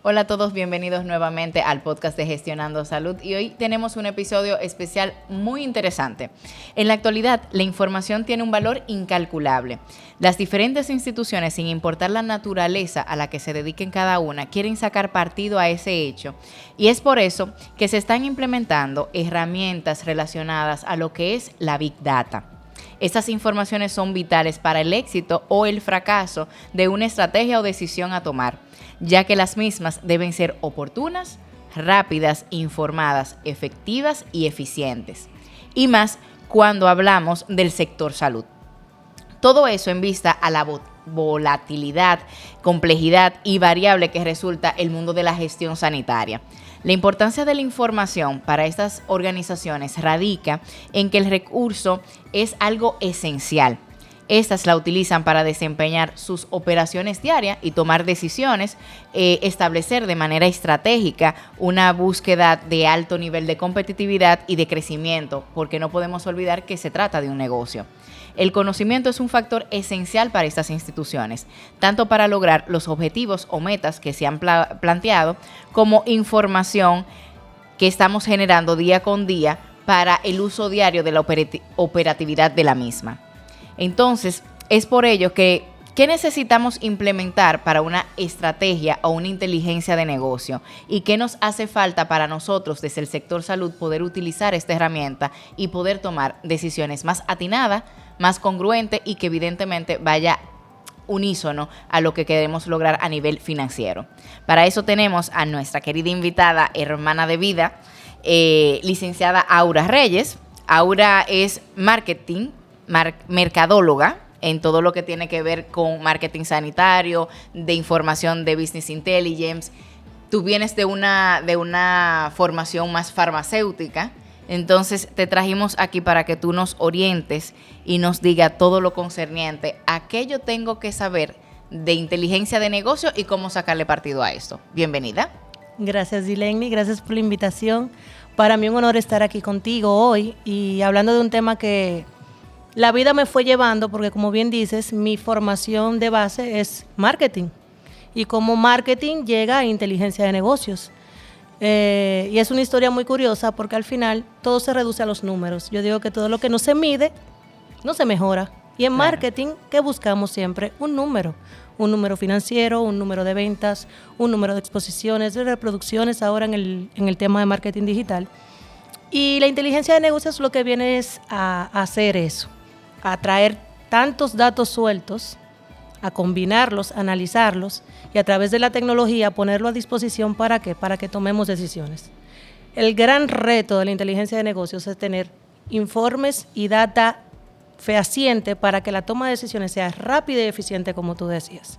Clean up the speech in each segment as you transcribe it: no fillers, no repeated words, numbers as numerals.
Hola a todos, bienvenidos nuevamente al podcast de Gestionando Salud y hoy tenemos un episodio especial muy interesante. En la actualidad, la información tiene un valor incalculable. Las diferentes instituciones, sin importar la naturaleza a la que se dediquen cada una, quieren sacar partido a ese hecho y es por eso que se están implementando herramientas relacionadas a lo que es la Big Data. Estas informaciones son vitales para el éxito o el fracaso de una estrategia o decisión a tomar, ya que las mismas deben ser oportunas, rápidas, informadas, efectivas y eficientes. Y más cuando hablamos del sector salud. Todo eso en vista a la volatilidad, complejidad y variable que resulta el mundo de la gestión sanitaria. La importancia de la información para estas organizaciones radica en que el recurso es algo esencial. Estas la utilizan para desempeñar sus operaciones diarias y tomar decisiones, establecer de manera estratégica una búsqueda de alto nivel de competitividad y de crecimiento, porque no podemos olvidar que se trata de un negocio. El conocimiento es un factor esencial para estas instituciones, tanto para lograr los objetivos o metas que se han planteado, como información que estamos generando día con día para el uso diario de la operatividad de la misma. Entonces, es por ello que ¿qué necesitamos implementar para una estrategia o una inteligencia de negocio? ¿Y qué nos hace falta para nosotros desde el sector salud poder utilizar esta herramienta y poder tomar decisiones más atinadas, más congruentes y que evidentemente vaya unísono a lo que queremos lograr a nivel financiero? Para eso tenemos a nuestra querida invitada, hermana de vida, licenciada Aura Reyes. Aura es mercadóloga en todo lo que tiene que ver con marketing sanitario, de información de business intelligence. Tú vienes de una formación más farmacéutica, entonces te trajimos aquí para que tú nos orientes y nos diga todo lo concerniente a qué yo tengo que saber de inteligencia de negocio y cómo sacarle partido a esto. Bienvenida. Gracias, Dileni, gracias por la invitación. Para mí un honor estar aquí contigo hoy y hablando de un tema que la vida me fue llevando, porque como bien dices, mi formación de base es marketing. Y como marketing llega a inteligencia de negocios. Y es una historia muy curiosa porque al final todo se reduce a los números. Yo digo que todo lo que no se mide, no se mejora. Y en marketing, ¿qué buscamos siempre? Un número financiero, un número de ventas, un número de exposiciones, de reproducciones ahora en el tema de marketing digital. Y la inteligencia de negocios lo que viene es a hacer eso, a traer tantos datos sueltos, a combinarlos, analizarlos y a través de la tecnología ponerlo a disposición. ¿Para qué? Para que tomemos decisiones. El gran reto de la inteligencia de negocios es tener informes y data fehaciente para que la toma de decisiones sea rápida y eficiente, como tú decías.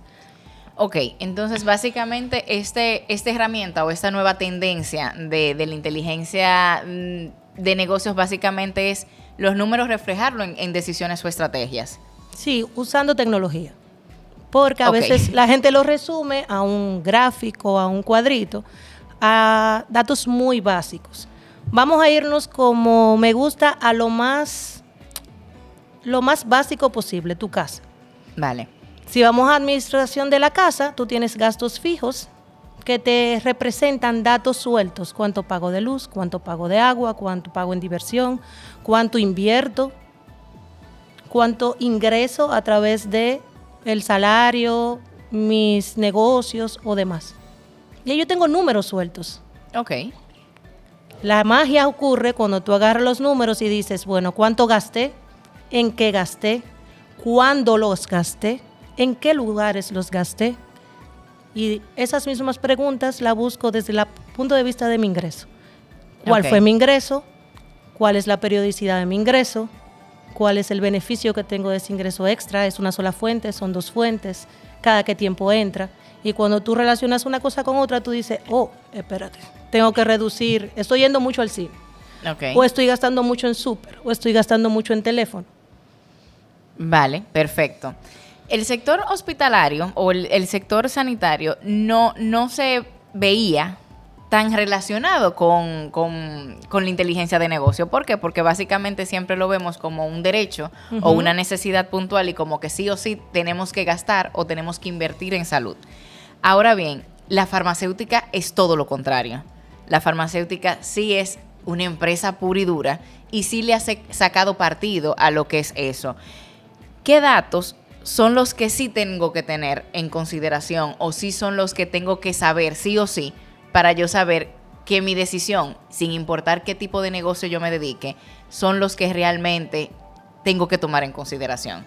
Ok, entonces básicamente esta herramienta o esta nueva tendencia de la inteligencia de negocios básicamente es los números reflejarlo en decisiones o estrategias. Sí, usando tecnología. Porque a veces la gente lo resume a un gráfico, a un cuadrito, a datos muy básicos. Vamos a irnos, como me gusta, a lo más básico posible, tu casa. Vale. Si vamos a administración de la casa, tú tienes gastos fijos que te representan datos sueltos. Cuánto pago de luz, cuánto pago de agua, cuánto pago en diversión, cuánto invierto, cuánto ingreso a través de el salario, mis negocios o demás. Y yo tengo números sueltos. Ok. La magia ocurre cuando tú agarras los números y dices, bueno, ¿cuánto gasté? ¿En qué gasté? ¿Cuándo los gasté? ¿En qué lugares los gasté? Y esas mismas preguntas las busco desde el punto de vista de mi ingreso. ¿Cuál fue mi ingreso? ¿Cuál es la periodicidad de mi ingreso? ¿Cuál es el beneficio que tengo de ese ingreso extra? ¿Es una sola fuente? ¿Son dos fuentes? ¿Cada qué tiempo entra? Y cuando tú relacionas una cosa con otra, tú dices, espérate, tengo que reducir, estoy yendo mucho al cine. O estoy gastando mucho en súper, o estoy gastando mucho en teléfono. Vale, perfecto. El sector hospitalario o el sector sanitario no se veía tan relacionado con la inteligencia de negocio. ¿Por qué? Porque básicamente siempre lo vemos como un derecho o una necesidad puntual y como que sí o sí tenemos que gastar o tenemos que invertir en salud. Ahora bien, la farmacéutica es todo lo contrario. La farmacéutica sí es una empresa pura y dura y sí le ha sacado partido a lo que es eso. ¿Qué datos son los que sí tengo que tener en consideración o sí son los que tengo que saber sí o sí para yo saber que mi decisión, sin importar qué tipo de negocio yo me dedique, son los que realmente tengo que tomar en consideración?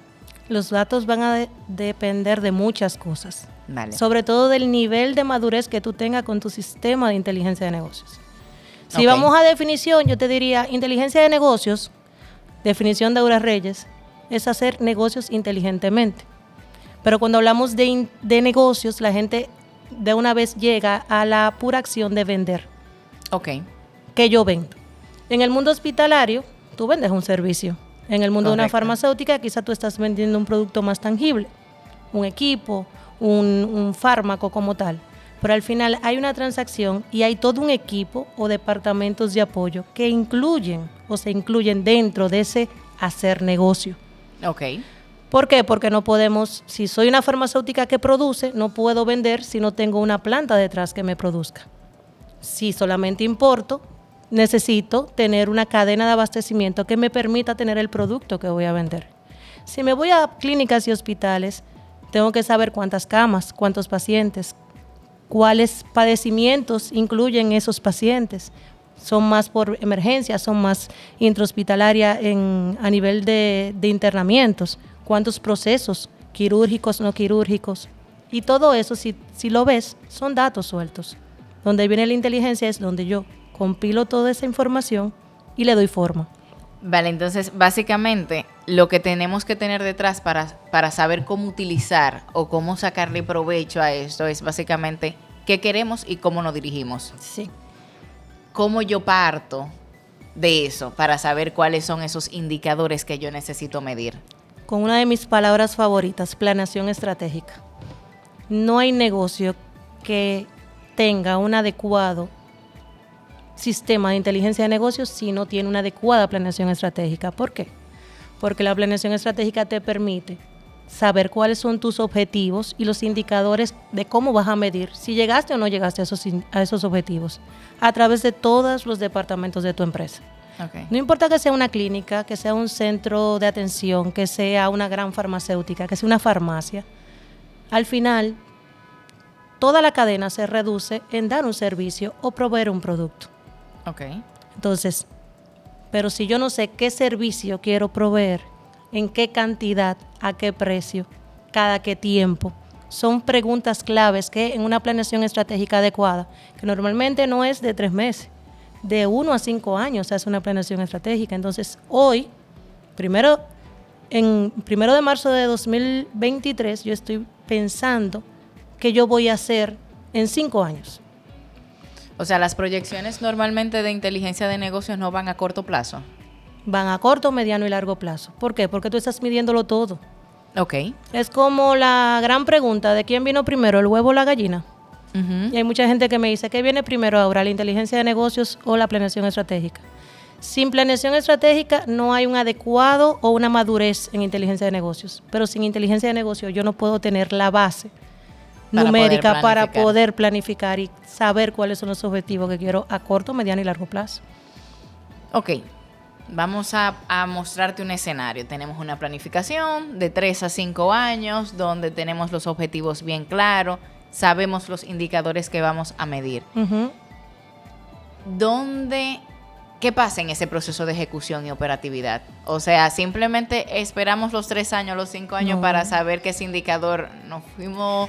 Los datos van a depender de muchas cosas. Vale. Sobre todo del nivel de madurez que tú tengas con tu sistema de inteligencia de negocios. Si Ok. vamos a definición, yo te diría, inteligencia de negocios, definición de Aura Reyes, es hacer negocios inteligentemente. Pero cuando hablamos de negocios, la gente de una vez llega a la pura acción de vender. Ok. ¿Qué yo vendo? En el mundo hospitalario, tú vendes un servicio. En el mundo de una Correcto. farmacéutica, quizá tú estás vendiendo un producto más tangible, un equipo, un fármaco como tal. Pero al final hay una transacción y hay todo un equipo o departamentos de apoyo que incluyen o se incluyen dentro de ese hacer negocio. Ok. ¿Por qué? Porque no podemos, si soy una farmacéutica que produce, no puedo vender si no tengo una planta detrás que me produzca. Si solamente importo, necesito tener una cadena de abastecimiento que me permita tener el producto que voy a vender. Si me voy a clínicas y hospitales, tengo que saber cuántas camas, cuántos pacientes, cuáles padecimientos incluyen esos pacientes. Son más por emergencia, son más intrahospitalaria a nivel de internamientos, cuántos procesos quirúrgicos, no quirúrgicos. Y todo eso, si lo ves, son datos sueltos. Donde viene la inteligencia es donde yo compilo toda esa información y le doy forma. Vale, entonces básicamente lo que tenemos que tener detrás para saber cómo utilizar o cómo sacarle provecho a esto es básicamente qué queremos y cómo nos dirigimos. Sí. Cómo yo parto de eso para saber cuáles son esos indicadores que yo necesito medir. Con una de mis palabras favoritas, planeación estratégica. No hay negocio que tenga un adecuado sistema de inteligencia de negocios si no tiene una adecuada planeación estratégica. ¿Por qué? Porque la planeación estratégica te permite saber cuáles son tus objetivos y los indicadores de cómo vas a medir si llegaste o no llegaste a esos objetivos a través de todos los departamentos de tu empresa. Okay. No importa que sea una clínica, que sea un centro de atención, que sea una gran farmacéutica, que sea una farmacia. Al final, toda la cadena se reduce en dar un servicio o proveer un producto. Okay. Entonces, pero si yo no sé qué servicio quiero proveer, en qué cantidad, a qué precio, cada qué tiempo, son preguntas claves que en una planeación estratégica adecuada, que normalmente no es de 3 meses, de 1 a 5 años se hace una planeación estratégica. Entonces, hoy, primero de marzo de 2023, yo estoy pensando qué yo voy a hacer en 5 años. O sea, las proyecciones normalmente de inteligencia de negocios no van a corto plazo. Van a corto, mediano y largo plazo. ¿Por qué? Porque tú estás midiéndolo todo. Ok. Es como la gran pregunta de quién vino primero, el huevo o la gallina. Uh-huh. Y hay mucha gente que me dice, ¿qué viene primero ahora, la inteligencia de negocios o la planeación estratégica? Sin planeación estratégica no hay un adecuado o una madurez en inteligencia de negocios. Pero sin inteligencia de negocios yo no puedo tener la base numérica para poder planificar y saber cuáles son los objetivos que quiero a corto, mediano y largo plazo. Ok. Vamos a mostrarte un escenario. Tenemos una planificación de 3 a 5 años donde tenemos los objetivos bien claros, sabemos los indicadores que vamos a medir. Uh-huh. ¿Qué pasa en ese proceso de ejecución y operatividad? O sea, simplemente esperamos los 3 años, los 5 años para saber que ese indicador nos fuimos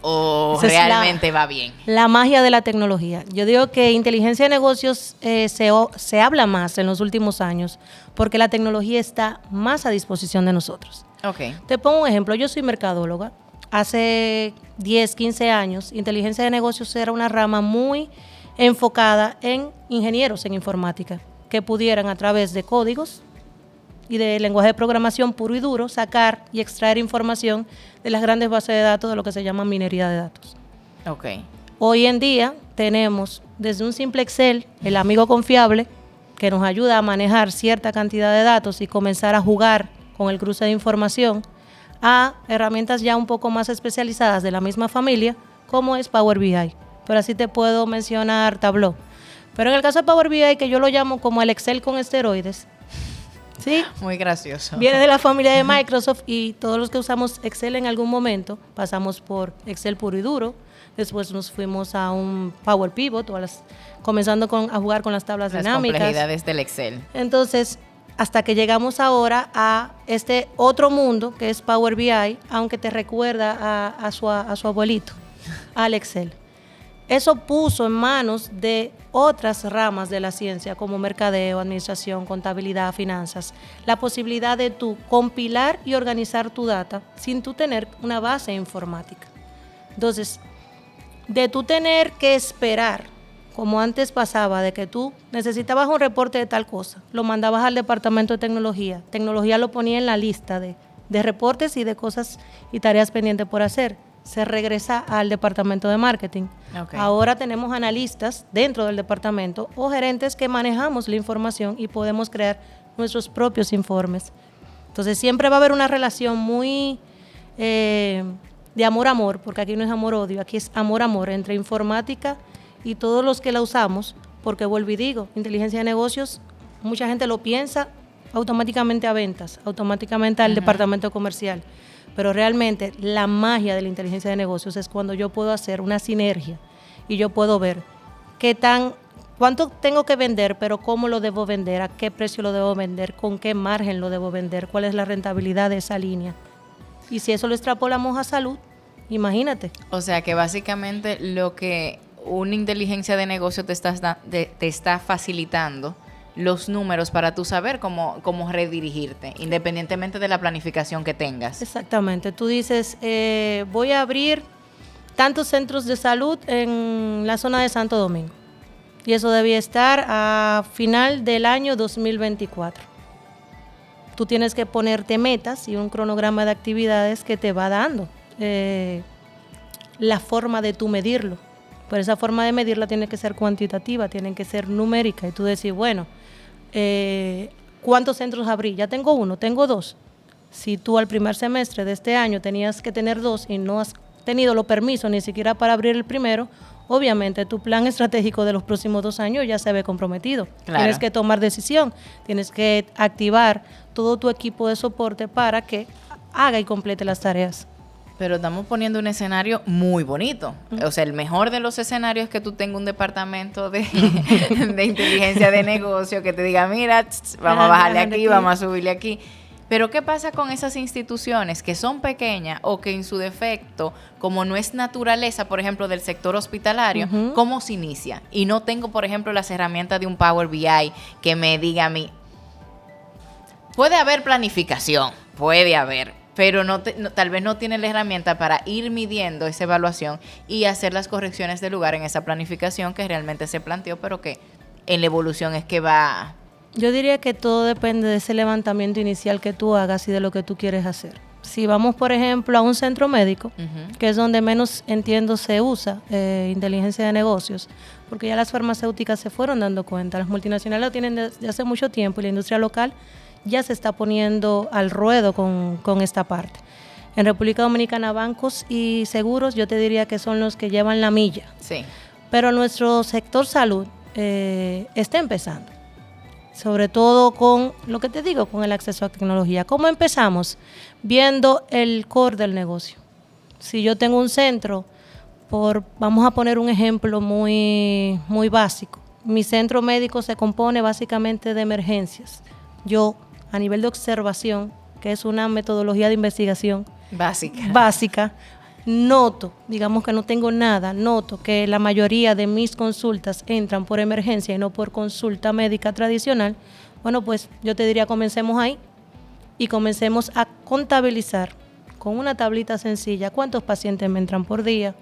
o realmente va bien. La magia de la tecnología. Yo digo que inteligencia de negocios se habla más en los últimos años porque la tecnología está más a disposición de nosotros. Okay. Te pongo un ejemplo. Yo soy mercadóloga. Hace 10, 15 años, inteligencia de negocios era una rama muy enfocada en ingenieros en informática que pudieran a través de códigos y de lenguaje de programación puro y duro sacar y extraer información de las grandes bases de datos de lo que se llama minería de datos. Okay. Hoy en día tenemos desde un simple Excel, el amigo confiable, que nos ayuda a manejar cierta cantidad de datos y comenzar a jugar con el cruce de información, a herramientas ya un poco más especializadas de la misma familia, como es Power BI. Pero así te puedo mencionar Tableau. Pero en el caso de Power BI, que yo lo llamo como el Excel con esteroides, ¿sí? Muy gracioso. Viene de la familia de Microsoft y todos los que usamos Excel en algún momento pasamos por Excel puro y duro. Después nos fuimos a un Power Pivot, comenzando a jugar con las tablas dinámicas. Las complejidades del Excel. Entonces, hasta que llegamos ahora a este otro mundo que es Power BI, aunque te recuerda a su abuelito, al Excel. Eso puso en manos de otras ramas de la ciencia como mercadeo, administración, contabilidad, finanzas, la posibilidad de tú compilar y organizar tu data sin tú tener una base informática. Entonces, de tú tener que esperar, como antes pasaba, de que tú necesitabas un reporte de tal cosa, lo mandabas al departamento de tecnología lo ponía en la lista de reportes y de cosas y tareas pendientes por hacer. Se regresa al departamento de marketing. Okay. Ahora tenemos analistas dentro del departamento o gerentes que manejamos la información y podemos crear nuestros propios informes. Entonces siempre va a haber una relación muy de amor-amor, porque aquí no es amor-odio, aquí es amor-amor entre informática y todos los que la usamos, porque vuelvo y digo, inteligencia de negocios, mucha gente lo piensa automáticamente a ventas, automáticamente al departamento comercial. Pero realmente la magia de la inteligencia de negocios es cuando yo puedo hacer una sinergia y yo puedo ver cuánto tengo que vender, pero cómo lo debo vender, a qué precio lo debo vender, con qué margen lo debo vender, cuál es la rentabilidad de esa línea. Y si eso lo extrapolamos a salud, imagínate. O sea que básicamente lo que una inteligencia de negocio te está facilitando los números para tú saber cómo redirigirte, independientemente de la planificación que tengas. Exactamente. Tú dices, voy a abrir tantos centros de salud en la zona de Santo Domingo. Y eso debía estar a final del año 2024. Tú tienes que ponerte metas y un cronograma de actividades que te va dando la forma de tú medirlo. Pero esa forma de medirla tiene que ser cuantitativa, tiene que ser numérica. Y tú decir, bueno, ¿cuántos centros abrí? Ya tengo uno, tengo dos. Si tú al primer semestre de este año tenías que tener dos y no has tenido los permisos ni siquiera para abrir el primero, obviamente tu plan estratégico de los próximos 2 años ya se ve comprometido. Claro. Tienes que tomar decisión, tienes que activar todo tu equipo de soporte para que haga y complete las tareas. Pero estamos poniendo un escenario muy bonito. O sea, el mejor de los escenarios es que tú tengas un departamento de inteligencia de negocio que te diga, mira, vamos a bajarle aquí, vamos a subirle aquí. Pero ¿qué pasa con esas instituciones que son pequeñas o que en su defecto, como no es naturaleza, por ejemplo, del sector hospitalario, cómo se inicia? Y no tengo, por ejemplo, las herramientas de un Power BI que me diga a mí, puede haber planificación, puede haber, pero tal vez no tiene la herramienta para ir midiendo esa evaluación y hacer las correcciones de lugar en esa planificación que realmente se planteó, pero que en la evolución es que va. Yo diría que todo depende de ese levantamiento inicial que tú hagas y de lo que tú quieres hacer. Si vamos, por ejemplo, a un centro médico, que es donde menos, entiendo, se usa inteligencia de negocios, porque ya las farmacéuticas se fueron dando cuenta, las multinacionales lo tienen desde hace mucho tiempo y la industria local ya se está poniendo al ruedo con esta parte. En República Dominicana, bancos y seguros, yo te diría que son los que llevan la milla. Sí. Pero nuestro sector salud está empezando. Sobre todo con lo que te digo, con el acceso a tecnología. ¿Cómo empezamos? Viendo el core del negocio. Si yo tengo un centro, vamos a poner un ejemplo muy, muy básico. Mi centro médico se compone básicamente de emergencias. Yo, a nivel de observación, que es una metodología de investigación básica, noto, digamos que no tengo nada, noto que la mayoría de mis consultas entran por emergencia y no por consulta médica tradicional. Bueno, pues yo te diría, comencemos ahí y comencemos a contabilizar con una tablita sencilla cuántos pacientes me entran por día,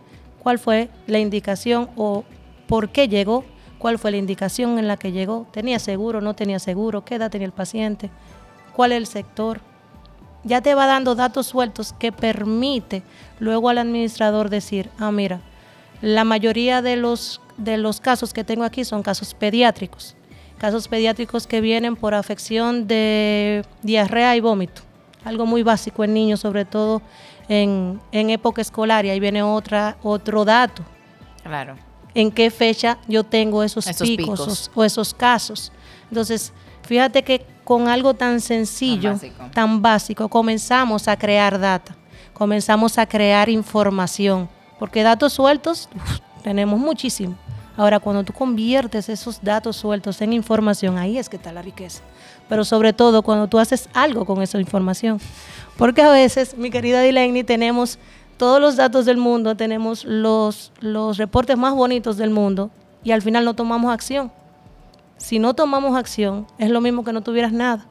cuál fue la indicación o por qué llegó, cuál fue la indicación en la que llegó, tenía seguro, no tenía seguro, qué edad tenía el paciente, cuál es el sector. Ya te va dando datos sueltos que permite luego al administrador decir, mira, la mayoría de los casos que tengo aquí son casos pediátricos que vienen por afección de diarrea y vómito. algo muy básico en niños, sobre todo en época escolar, y ahí viene otro dato. Claro. ¿En qué fecha yo tengo esos picos. O esos casos? Entonces, fíjate que con algo tan sencillo, tan básico, comenzamos a crear data, comenzamos a crear información, porque datos sueltos tenemos muchísimo. Ahora, cuando tú conviertes esos datos sueltos en información, ahí es que está la riqueza. Pero sobre todo cuando tú haces algo con esa información. Porque a veces, mi querida Dileñni, tenemos todos los datos del mundo, tenemos los reportes más bonitos del mundo y al final no tomamos acción. Si no tomamos acción, es lo mismo que no tuvieras nada.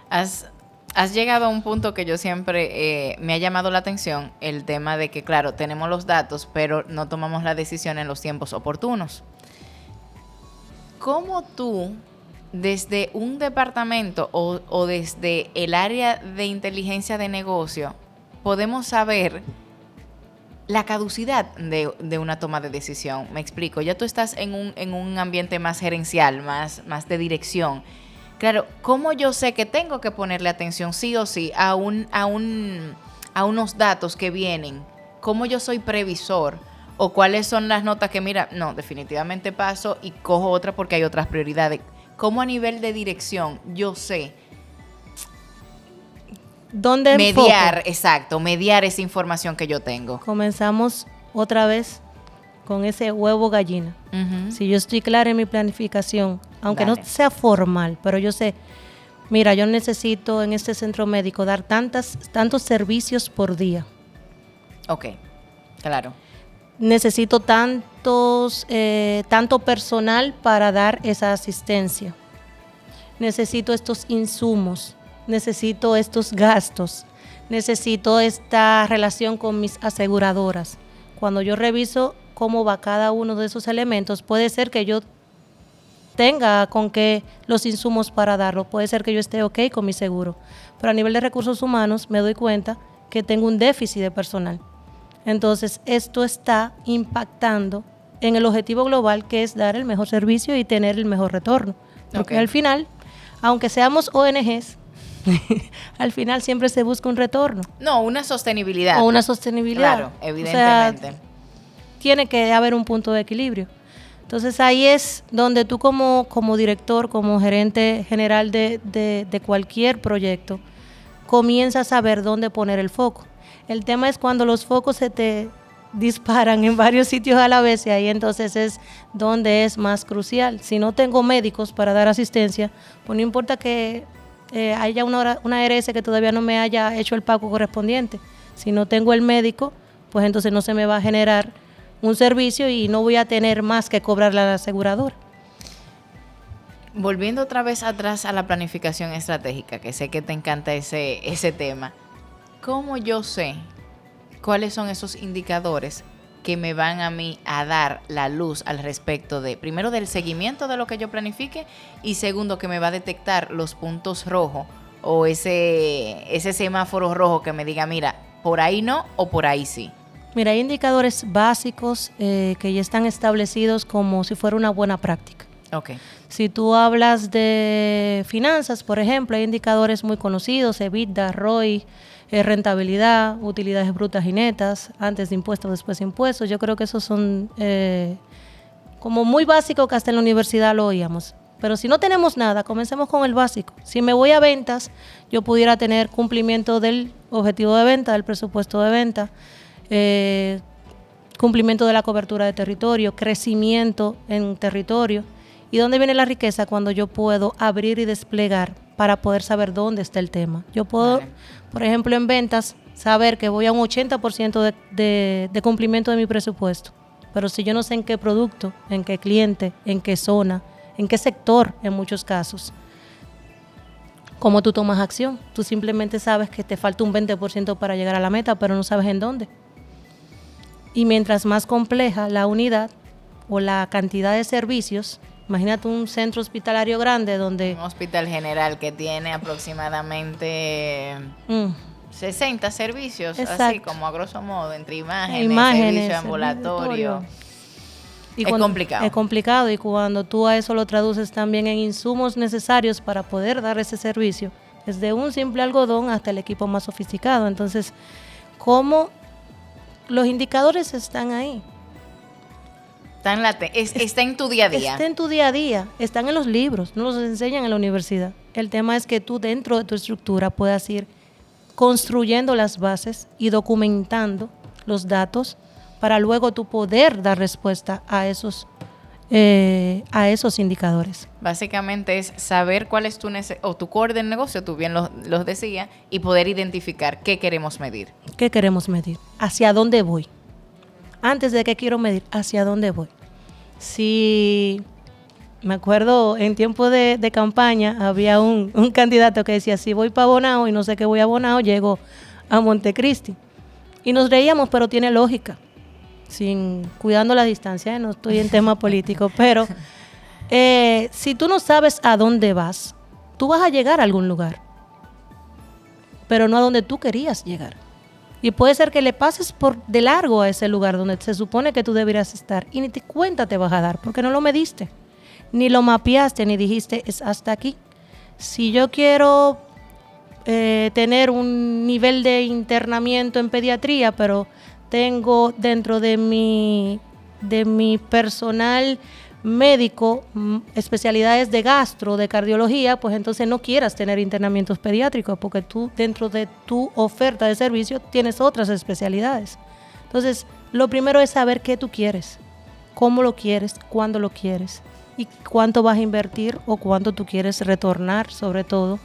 Has llegado a un punto que yo siempre me ha llamado la atención, el tema de que, claro, tenemos los datos, pero no tomamos la decisión en los tiempos oportunos. ¿Cómo tú, desde un departamento o desde el área de inteligencia de negocio, podemos saber la caducidad de una toma de decisión? Me explico, ya tú estás en un ambiente más gerencial, más de dirección. Claro, ¿cómo yo sé que tengo que ponerle atención sí o sí a unos datos que vienen? ¿Cómo yo soy previsor? ¿O cuáles son las notas que, mira, no, definitivamente paso y cojo otra porque hay otras prioridades? ¿Cómo a nivel de dirección yo sé ¿dónde mediar esa información que yo tengo? Comenzamos otra vez con ese huevo gallina. Uh-huh. Si yo estoy clara en mi planificación, aunque no sea formal, pero yo sé, mira, yo necesito en este centro médico dar tantos servicios por día. Ok, claro. Necesito tanto personal para dar esa asistencia. Necesito estos insumos, necesito estos gastos, necesito esta relación con mis aseguradoras. Cuando yo reviso cómo va cada uno de esos elementos, puede ser que yo tenga con qué los insumos para darlo, puede ser que yo esté ok con mi seguro, pero a nivel de recursos humanos me doy cuenta que tengo un déficit de personal. Entonces, esto está impactando en el objetivo global, que es dar el mejor servicio y tener el mejor retorno. Porque al final, aunque seamos ONGs, al final siempre se busca un retorno. No, una sostenibilidad. O una sostenibilidad. Claro, evidentemente. O sea, tiene que haber un punto de equilibrio. Entonces, ahí es donde tú como director, como gerente general de cualquier proyecto, comienzas a ver dónde poner el foco. El tema es cuando los focos se te disparan en varios sitios a la vez, y ahí entonces es donde es más crucial. Si no tengo médicos para dar asistencia, pues no importa que haya una ARS que todavía no me haya hecho el pago correspondiente. Si no tengo el médico, pues entonces no se me va a generar un servicio y no voy a tener más que cobrarle a la aseguradora. Volviendo otra vez atrás a la planificación estratégica, que sé que te encanta ese tema, ¿cómo yo sé cuáles son esos indicadores que me van a mí a dar la luz al respecto de, primero, del seguimiento de lo que yo planifique, y segundo, que me va a detectar los puntos rojos o ese semáforo rojo que me diga, mira, por ahí no o por ahí sí? Mira, hay indicadores básicos que ya están establecidos como si fuera una buena práctica. Okay. Si tú hablas de finanzas, por ejemplo, hay indicadores muy conocidos, EBITDA, ROI, rentabilidad, utilidades brutas y netas, antes de impuestos, después de impuestos. Yo creo que esos son como muy básicos, que hasta en la universidad lo oíamos. Pero si no tenemos nada, comencemos con el básico. Si me voy a ventas, yo pudiera tener cumplimiento del objetivo de venta, del presupuesto de venta, cumplimiento de la cobertura de territorio, crecimiento en territorio. ¿Y dónde viene la riqueza? Cuando yo puedo abrir y desplegar para poder saber dónde está el tema. Yo puedo, por ejemplo, en ventas, saber que voy a un 80% de cumplimiento de mi presupuesto. Pero si yo no sé en qué producto, en qué cliente, en qué zona, en qué sector, en muchos casos, ¿cómo tú tomas acción? Tú simplemente sabes que te falta un 20% para llegar a la meta, pero no sabes en dónde. Y mientras más compleja la unidad o la cantidad de servicios, imagínate un centro hospitalario grande donde... Un hospital general que tiene aproximadamente 60 servicios, exacto, así como a grosso modo, entre imágenes servicio ambulatorio. Es complicado. Es complicado, y cuando tú a eso lo traduces también en insumos necesarios para poder dar ese servicio, desde un simple algodón hasta el equipo más sofisticado. Entonces, ¿cómo los indicadores están ahí? Está en tu día a día. Está en tu día a día, están en los libros, no los enseñan en la universidad. El tema es que tú dentro de tu estructura puedas ir construyendo las bases y documentando los datos para luego tú poder dar respuesta a esos indicadores. Básicamente es saber cuál es tu core del negocio, tú bien los decías, y poder identificar qué queremos medir. ¿Qué queremos medir? ¿Hacia dónde voy? Antes de qué quiero medir, ¿hacia dónde voy? Si me acuerdo en tiempo de campaña había un candidato que decía, si voy para Bonao y no sé qué voy a Bonao, llego a Montecristi. Y nos reíamos, pero tiene lógica. Cuidando la distancia, no estoy en tema político, pero si tú no sabes a dónde vas, tú vas a llegar a algún lugar, pero no a donde tú querías llegar. Y puede ser que le pases por de largo a ese lugar donde se supone que tú deberías estar y ni te cuenta te vas a dar, porque no lo mediste, ni lo mapeaste, ni dijiste, es hasta aquí. Si yo quiero tener un nivel de internamiento en pediatría, pero tengo dentro de mi personal médico especialidades de gastro, de cardiología, pues entonces no quieras tener internamientos pediátricos porque tú dentro de tu oferta de servicio tienes otras especialidades. Entonces, lo primero es saber qué tú quieres, cómo lo quieres, cuándo lo quieres y cuánto vas a invertir o cuánto tú quieres retornar, sobre todo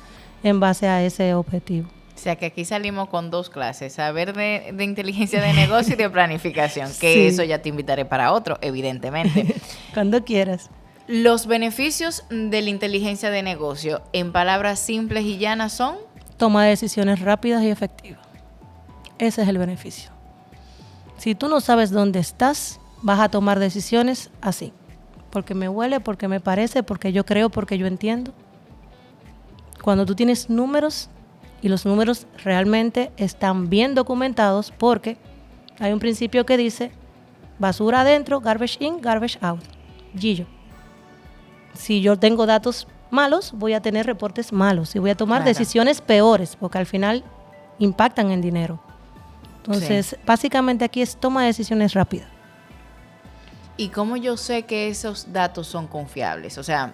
en base a ese objetivo. O sea que aquí salimos con 2 clases, saber de inteligencia de negocio y de planificación, que sí. Eso ya te invitaré para otro, evidentemente. Cuando quieras. Los beneficios de la inteligencia de negocio, en palabras simples y llanas, son... Toma decisiones rápidas y efectivas. Ese es el beneficio. Si tú no sabes dónde estás, vas a tomar decisiones así. Porque me huele, porque me parece, porque yo creo, porque yo entiendo. Cuando tú tienes números... y los números realmente están bien documentados porque hay un principio que dice basura adentro, garbage in, garbage out. Gillo. Si yo tengo datos malos, voy a tener reportes malos y voy a tomar decisiones peores porque al final impactan en dinero. Entonces, básicamente aquí es toma de decisiones rápidas. ¿Y cómo yo sé que esos datos son confiables? O sea,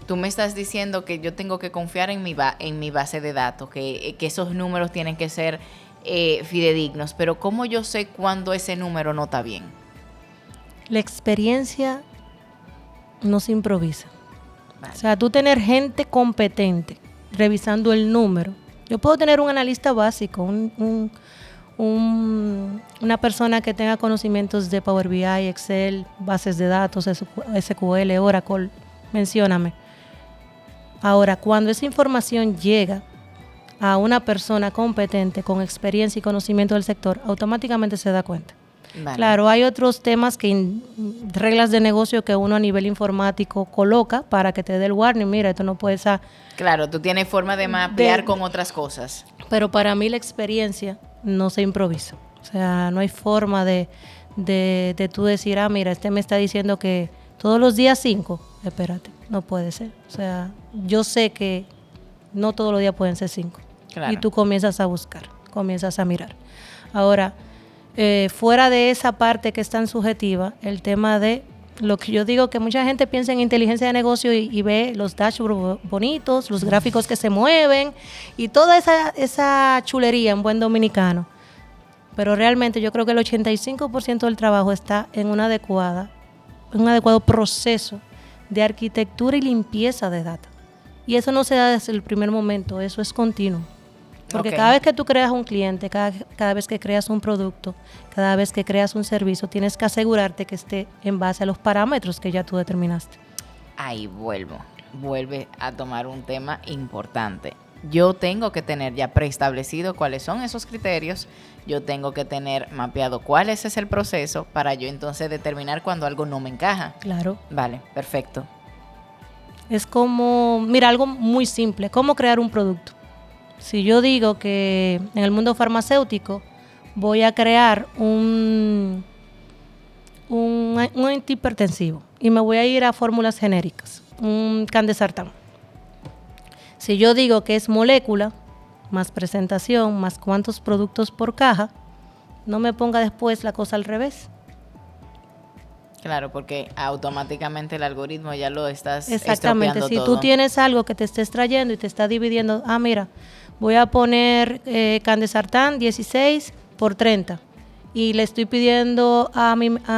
tú me estás diciendo que yo tengo que confiar en mi base de datos, que esos números tienen que ser fidedignos, pero ¿cómo yo sé cuándo ese número no está bien? La experiencia no se improvisa. Vale. O sea, tú tener gente competente revisando el número. Yo puedo tener un analista básico, una persona que tenga conocimientos de Power BI, Excel, bases de datos, SQL, Oracle, mencióname. Ahora, cuando esa información llega a una persona competente, con experiencia y conocimiento del sector, automáticamente se da cuenta. Vale. Claro, hay otros temas, reglas de negocio que uno a nivel informático coloca para que te dé el warning. Mira, esto no puede ser. Claro, tú tienes forma de mapear con otras cosas. Pero para mí la experiencia no se improvisa. O sea, no hay forma de tú decir, mira, me está diciendo que todos los días 5. Espérate, no puede ser. O sea, yo sé que no todos los días pueden ser 5. Claro. Y tú comienzas a buscar, comienzas a mirar. Ahora, fuera de esa parte que es tan subjetiva, el tema de lo que yo digo, que mucha gente piensa en inteligencia de negocio y ve los dashboards bonitos, los gráficos que se mueven y toda esa chulería en buen dominicano. Pero realmente yo creo que el 85% del trabajo está en un adecuado proceso de arquitectura y limpieza de data. Y eso no se da desde el primer momento, eso es continuo. Porque cada vez que tú creas un cliente, cada vez que creas un producto, cada vez que creas un servicio, tienes que asegurarte que esté en base a los parámetros que ya tú determinaste. Ahí vuelve a tomar un tema importante. Yo tengo que tener ya preestablecido cuáles son esos criterios, yo tengo que tener mapeado cuál es el proceso para yo entonces determinar cuando algo no me encaja. Claro. Vale, perfecto. Es como, mira, algo muy simple, ¿cómo crear un producto? Si yo digo que en el mundo farmacéutico voy a crear un antihipertensivo y me voy a ir a fórmulas genéricas, un candesartán. Si yo digo que es molécula, más presentación, más cuántos productos por caja, no me ponga después la cosa al revés. Claro, porque automáticamente el algoritmo ya lo estás Exactamente, estropeando si todo. tú tienes algo que te estés trayendo y te está dividiendo, mira, voy a poner candesartán 16 por 30 y le estoy pidiendo a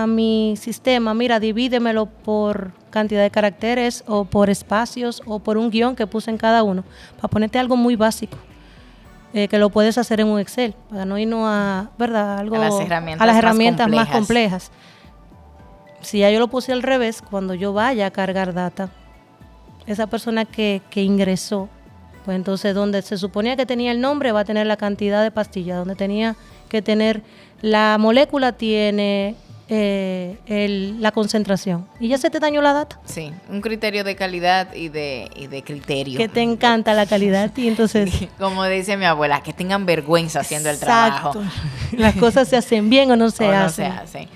mi sistema, mira, divídemelo por cantidad de caracteres o por espacios o por un guión que puse en cada uno, para ponerte algo muy básico. Que lo puedes hacer en un Excel, para no irnos a, ¿verdad? Algo, a las herramientas más más complejas. Si ya yo lo puse al revés, cuando yo vaya a cargar data, esa persona que ingresó, pues entonces donde se suponía que tenía el nombre va a tener la cantidad de pastillas, donde tenía que tener la molécula tiene la concentración. Y ya se te dañó la data. Sí, un criterio de calidad y de criterio. Que te encanta la calidad y entonces... Como dice mi abuela, que tengan vergüenza haciendo el trabajo. Las cosas se hacen bien o no se hacen. No se hacen.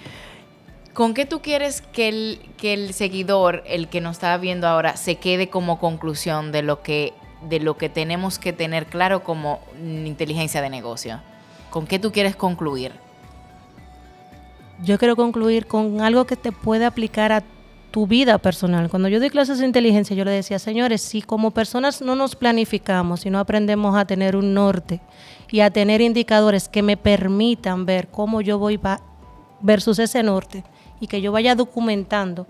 ¿Con qué tú quieres que el seguidor, el que nos está viendo ahora, se quede como conclusión de lo que tenemos que tener claro como inteligencia de negocio? ¿Con qué tú quieres concluir? Yo quiero concluir con algo que te puede aplicar a tu vida personal. Cuando yo doy clases de inteligencia, yo le decía, señores, si como personas no nos planificamos, si no aprendemos a tener un norte y a tener indicadores que me permitan ver cómo yo voy versus ese norte y que yo vaya documentando,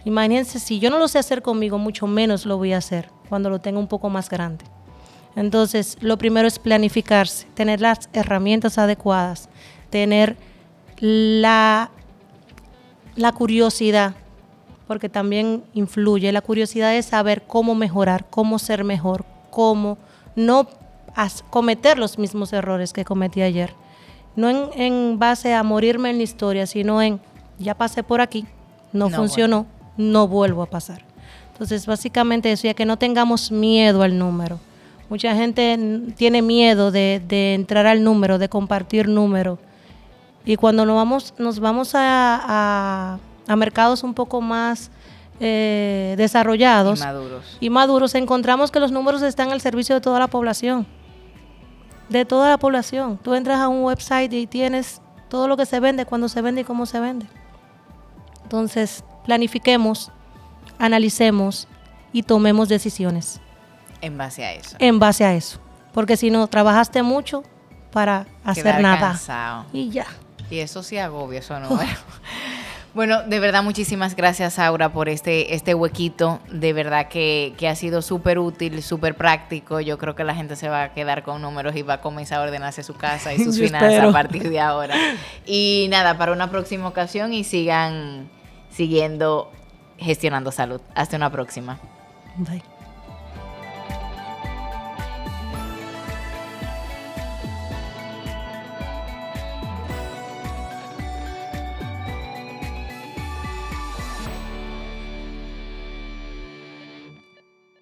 imagínense, si yo no lo sé hacer conmigo, mucho menos lo voy a hacer cuando lo tenga un poco más grande. Entonces, lo primero es planificarse, tener las herramientas adecuadas, tener la curiosidad, porque también influye. La curiosidad de saber cómo mejorar, cómo ser mejor, cómo no cometer los mismos errores que cometí ayer. No en base a morirme en la historia, sino en, ya pasé por aquí, no funcionó, no vuelvo a pasar. Entonces, básicamente eso, ya que no tengamos miedo al número. Mucha gente tiene miedo de entrar al número, de compartir número. Y cuando nos vamos a mercados un poco más desarrollados y maduros, encontramos que los números están al servicio de toda la población. De toda la población. Tú entras a un website y tienes todo lo que se vende, cuándo se vende y cómo se vende. Entonces, planifiquemos, analicemos y tomemos decisiones. En base a eso. En base a eso. Porque si no, trabajaste mucho para hacer nada. Cansado. Y ya. Y eso sí agobia, eso no. Bueno, de verdad, muchísimas gracias, Aura, por este huequito. De verdad que ha sido súper útil, súper práctico. Yo creo que la gente se va a quedar con números y va a comenzar a ordenarse su casa y sus finanzas a partir de ahora. Y nada, para una próxima ocasión y sigan siguiendo Gestionando Salud. Hasta una próxima. Bye.